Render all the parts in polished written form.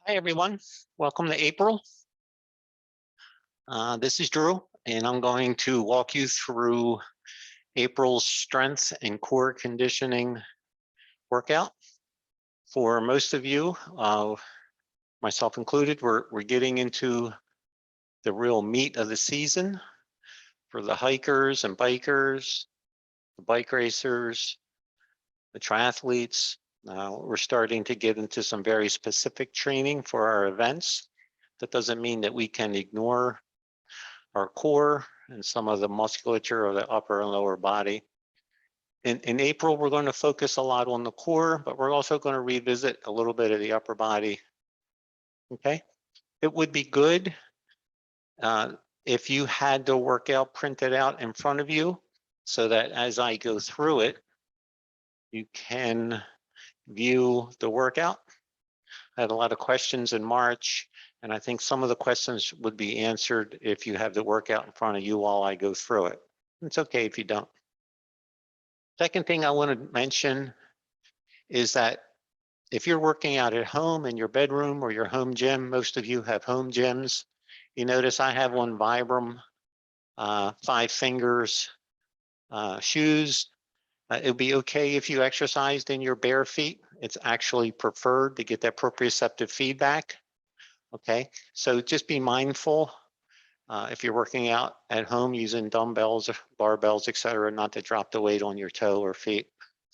Hi, everyone. Welcome to April. This is Drew, and I'm going to walk you through April's strength and core conditioning workout. For most of you, myself included, we're getting into the real meat of the season for the hikers and bikers, the bike racers, the triathletes. We're starting to get into some very specific training for our events. That doesn't mean that we can ignore our core and some of the musculature of the upper and lower body. In April, we're going to focus a lot on the core, but we're also going to revisit a little bit of the upper body. Okay, it would be good if you had the workout printed out in front of you so that as I go through it, you can view the workout. I had a lot of questions in March, and I think some of the questions would be answered if you have the workout in front of you while I go through it. It's okay if you don't. Second thing I want to mention is that if you're working out at home in your bedroom or your home gym, most of you have home gyms. You notice I have one Vibram 5 fingers shoes. It would be okay if you exercised in your bare feet. It's actually preferred to get that proprioceptive feedback. Okay, so just be mindful if you're working out at home using dumbbells, barbells, etc., not to drop the weight on your toe or foot.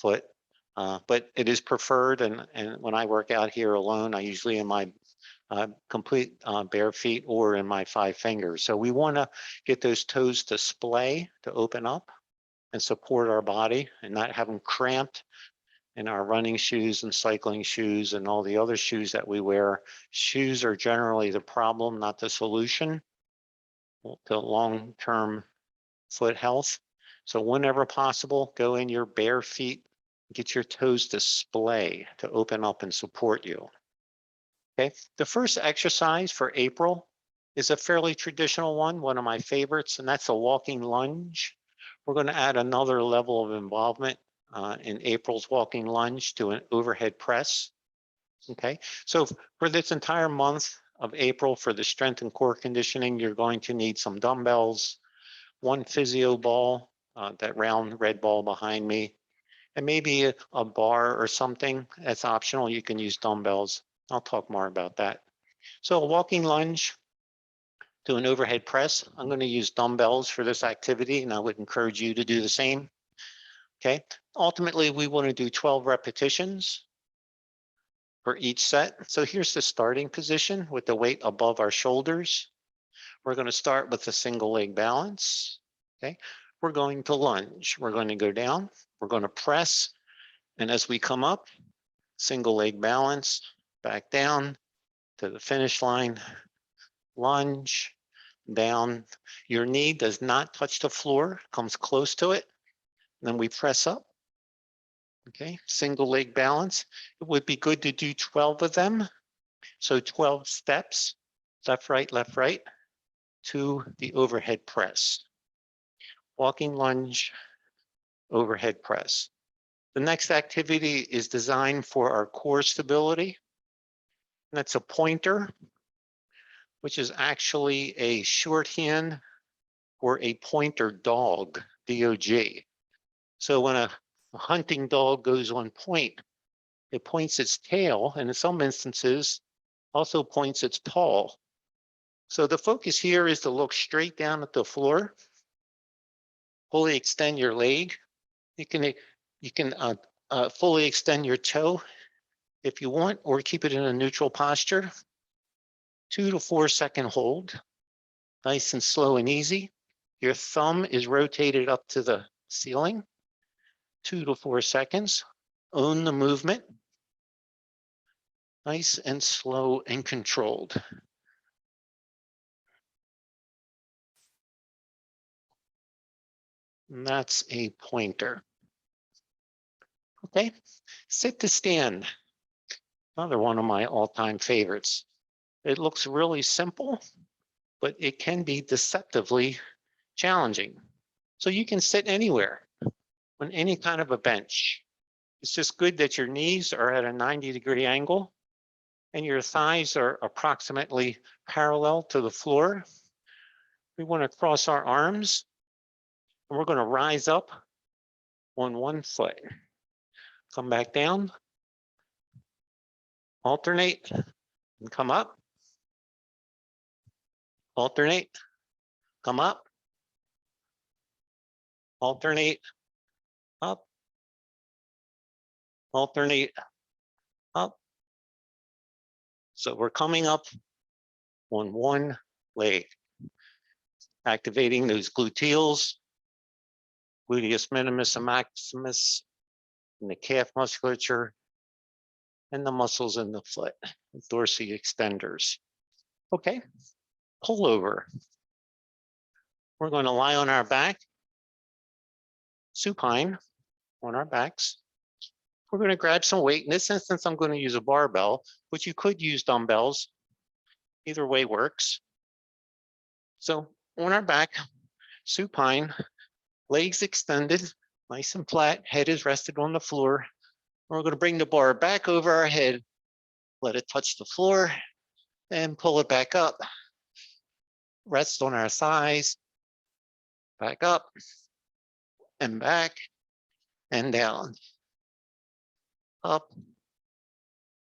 But it is preferred, and when I work out here alone, I usually in my complete bare feet or in my 5 fingers. So we want to get those toes to splay, to open up and support our body and not have them cramped in our running shoes and cycling shoes and all the other shoes that we wear. Shoes are generally the problem, not the solution to long-term foot health. So whenever possible, go in your bare feet, get your toes to splay, to open up and support you. Okay, the first exercise for April is a fairly traditional one of my favorites, and that's a walking lunge. We're going to add another level of involvement in April's walking lunge to an overhead press. Okay, so for this entire month of April, for the strength and core conditioning, you're going to need some dumbbells, one physio ball, that round red ball behind me, and maybe a bar or something. That's optional. You can use dumbbells. I'll talk more about that. So a walking lunge to an overhead press. I'm going to use dumbbells for this activity, and I would encourage you to do the same. Okay, ultimately, we want to do 12 repetitions for each set. So here's the starting position with the weight above our shoulders. We're going to start with a single leg balance. Okay, we're going to lunge. We're going to go down. We're going to press. And as we come up, single leg balance, back down to the finish line, lunge, down. Your knee does not touch the floor, comes close to it. Then we press up. Okay, single leg balance. It would be good to do 12 of them. So 12 steps, left, right, to the overhead press. Walking lunge, overhead press. The next activity is designed for our core stability. And that's a pointer, which is actually a shorthand for a pointer dog, D-O-G. So when a hunting dog goes on point, it points its tail, and in some instances, also points its paw. So the focus here is to look straight down at the floor, fully extend your leg. You can fully extend your toe if you want, or keep it in a neutral posture. 2 to 4 second hold, nice and slow and easy. Your thumb is rotated up to the ceiling. 2 to 4 seconds. Own the movement. Nice and slow and controlled. And that's a pointer. Okay, sit to stand. Another one of my all-time favorites. It looks really simple, but it can be deceptively challenging. So you can sit anywhere on any kind of a bench. It's just good that your knees are at a 90-degree angle and your thighs are approximately parallel to the floor. We want to cross our arms, and we're going to rise up on one foot. Come back down, alternate, and come up. Alternate, come up. Alternate, up. Alternate, up. So we're coming up on one leg, activating those gluteals, gluteus minimus and maximus, and the calf musculature, and the muscles in the foot, the dorsiflexors. Okay, pull over. We're going to lie on our back, supine on our backs. We're going to grab some weight. In this instance, I'm going to use a barbell, but you could use dumbbells. Either way works. So on our back, supine, legs extended, nice and flat, head is rested on the floor. We're going to bring the bar back over our head, let it touch the floor, and pull it back up. Rest on our thighs, back up, and back, and down. Up,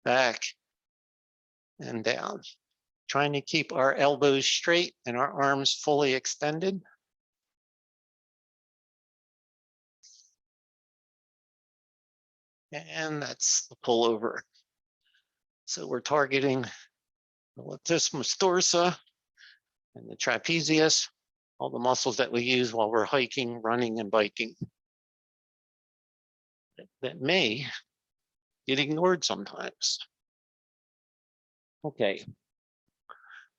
back, and down. Trying to keep our elbows straight and our arms fully extended. And that's the pullover. So we're targeting the latissimus dorsi and the trapezius, all the muscles that we use while we're hiking, running, and biking. That may get ignored sometimes. Okay,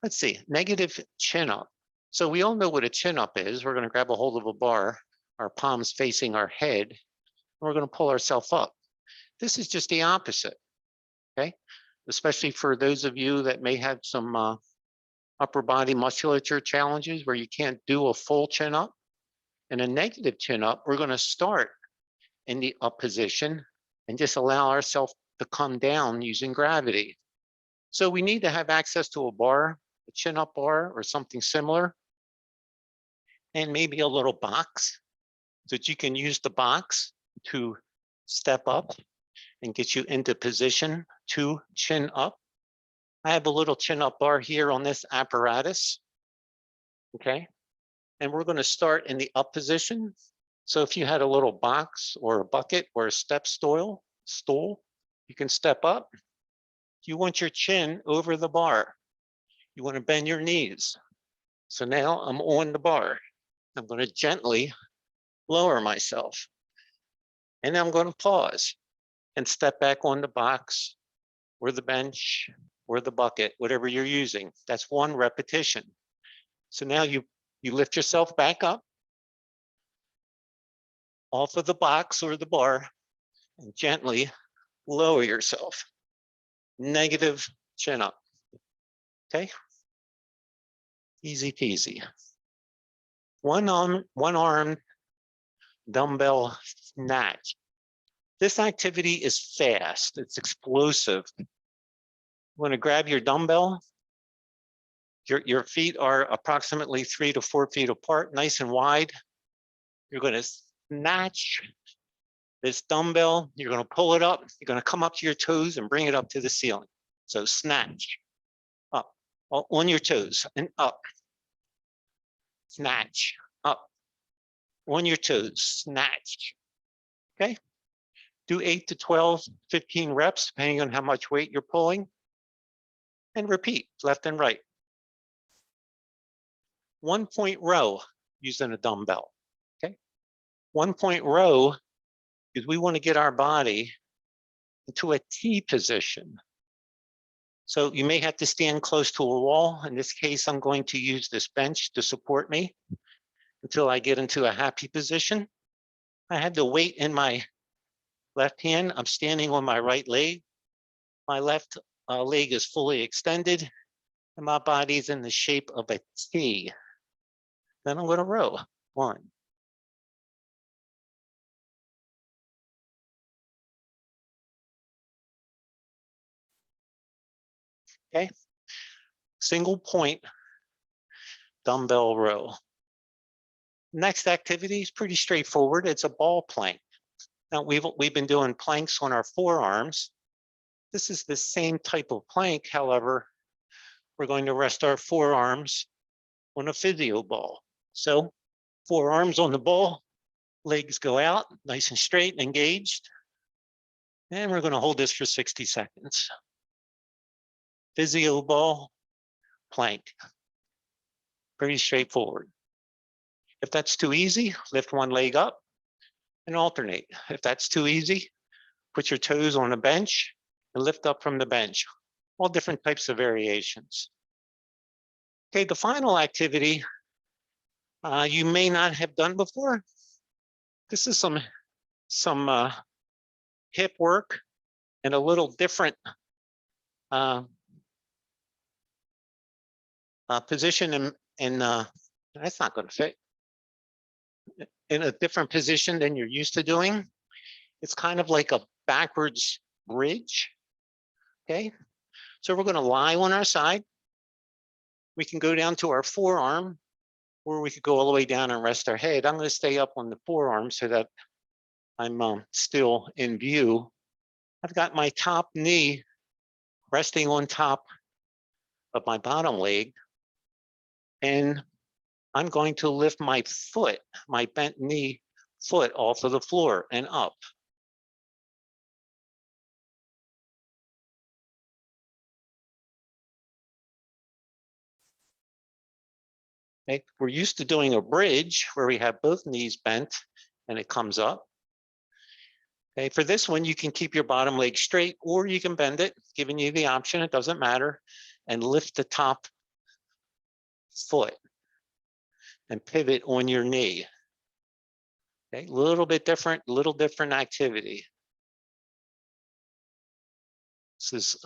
let's see, negative chin up. So we all know what a chin up is. We're going to grab a hold of a bar, our palms facing our head, and we're going to pull ourselves up. This is just the opposite, okay? Especially for those of you that may have some upper body musculature challenges where you can't do a full chin up. In a negative chin up, we're going to start in the up position and just allow ourselves to come down using gravity. So we need to have access to a bar, a chin up bar or something similar, and maybe a little box so that you can use the box to step up and get you into position to chin up. I have a little chin up bar here on this apparatus, okay? And we're going to start in the up position. So if you had a little box or a bucket or a step stool, you can step up. You want your chin over the bar. You want to bend your knees. So now I'm on the bar. I'm going to gently lower myself. And then I'm going to pause and step back on the box or the bench or the bucket, whatever you're using. That's one repetition. So now you lift yourself back up off of the box or the bar and gently lower yourself. Negative chin up. Okay? Easy peasy. One arm dumbbell snatch. This activity is fast. It's explosive. You want to grab your dumbbell. Your feet are approximately 3 to 4 feet apart, nice and wide. You're going to snatch this dumbbell. You're going to pull it up. You're going to come up to your toes and bring it up to the ceiling. So snatch, up, on your toes and up. Snatch, up, on your toes, snatch. Okay? Do 8 to 12, 15 reps, depending on how much weight you're pulling. And repeat, left and right. 1 point row using a dumbbell, okay? 1 point row is we want to get our body into a T position. So you may have to stand close to a wall. In this case, I'm going to use this bench to support me until I get into a happy position. I have the weight in my left hand. I'm standing on my right leg. My left leg is fully extended and my body's in the shape of a T. Then I'm going to row. 1, Okay. Single point dumbbell row. Next activity is pretty straightforward. It's a ball plank. Now we've been doing planks on our forearms. This is the same type of plank. However, we're going to rest our forearms on a physio ball. So forearms on the ball, legs go out nice and straight and engaged. And we're going to hold this for 60 seconds. Physio ball plank. Pretty straightforward. If that's too easy, lift one leg up and alternate. If that's too easy, put your toes on a bench and lift up from the bench. All different types of variations. Okay, the final activity you may not have done before. This is some hip work and a little different position in that's not going to fit. In a different position than you're used to doing. It's kind of like a backwards bridge. Okay, so we're going to lie on our side. We can go down to our forearm, or we could go all the way down and rest our head. I'm going to stay up on the forearm so that I'm still in view. I've got my top knee resting on top of my bottom leg, and I'm going to lift my foot, my bent knee foot off of the floor and up. Okay. We're used to doing a bridge where we have both knees bent and it comes up. Okay. For this one, you can keep your bottom leg straight or you can bend it, giving you the option, it doesn't matter, and lift the top foot and pivot on your knee. Okay, little different activity. This is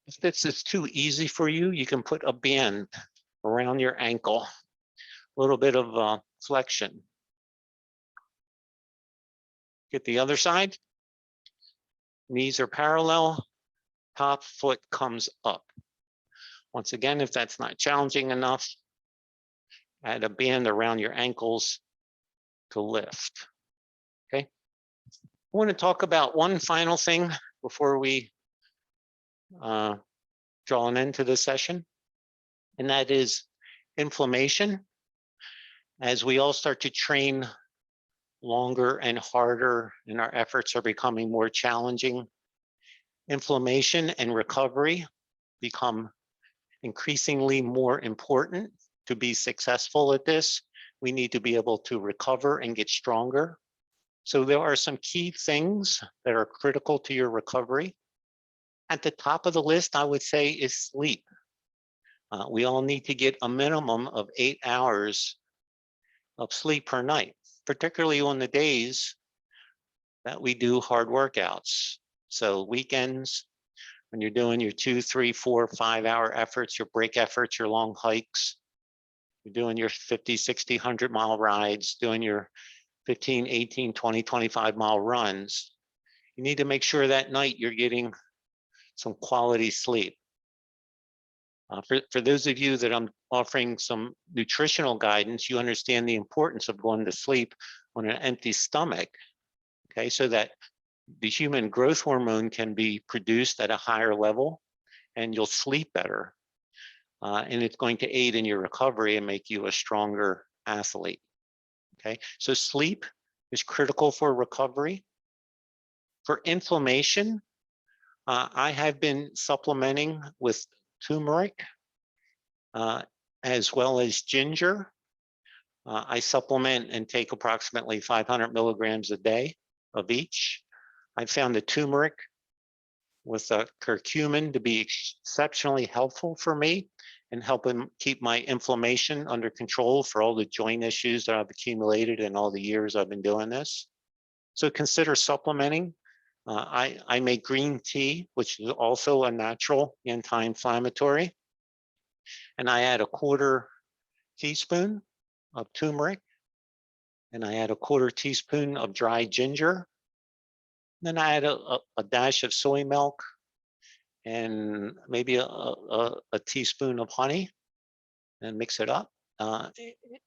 if this is too easy for you, you can put a band around your ankle, a little bit of flexion. Get the other side. Knees are parallel, top foot comes up. Once again, if that's not challenging enough, add a band around your ankles to lift. Okay. I want to talk about one final thing before we draw an end to this session, and that is inflammation. As we all start to train longer and harder and our efforts are becoming more challenging, inflammation and recovery become increasingly more important. To be successful at this, we need to be able to recover and get stronger. So there are some key things that are critical to your recovery. At the top of the list, I would say, is sleep. We all need to get a minimum of 8 hours of sleep per night, particularly on the days that we do hard workouts. So weekends, when you're doing your 2, 3, 4, 5 hour efforts, your break efforts, your long hikes, you're doing your 50, 60, 100 mile rides, doing your 15, 18, 20, 25 mile runs, you need to make sure that night you're getting some quality sleep. For those of you that I'm offering some nutritional guidance, you understand the importance of going to sleep on an empty stomach, okay, so that the human growth hormone can be produced at a higher level and you'll sleep better. And it's going to aid in your recovery and make you a stronger athlete. Okay, so sleep is critical for recovery. For inflammation, I have been supplementing with turmeric as well as ginger. I supplement and take approximately 500 milligrams a day of each. I found the turmeric with curcumin to be exceptionally helpful for me and helping keep my inflammation under control for all the joint issues that I've accumulated in all the years I've been doing this. So consider supplementing. I make green tea, which is also a natural anti-inflammatory. And I add a 1/4 teaspoon of turmeric and I add a 1/4 teaspoon of dry ginger. Then I add a dash of soy milk and maybe a teaspoon of honey and mix it up.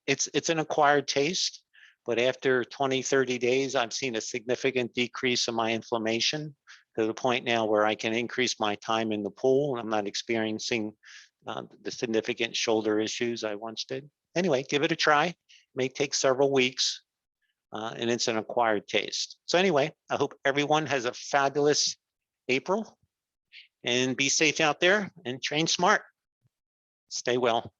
It's an acquired taste, but after 20, 30 days, I've seen a significant decrease in my inflammation to the point now where I can increase my time in the pool and I'm not experiencing the significant shoulder issues I once did. Anyway, give it a try. It may take several weeks, and it's an acquired taste. So anyway, I hope everyone has a fabulous April and be safe out there and train smart. Stay well.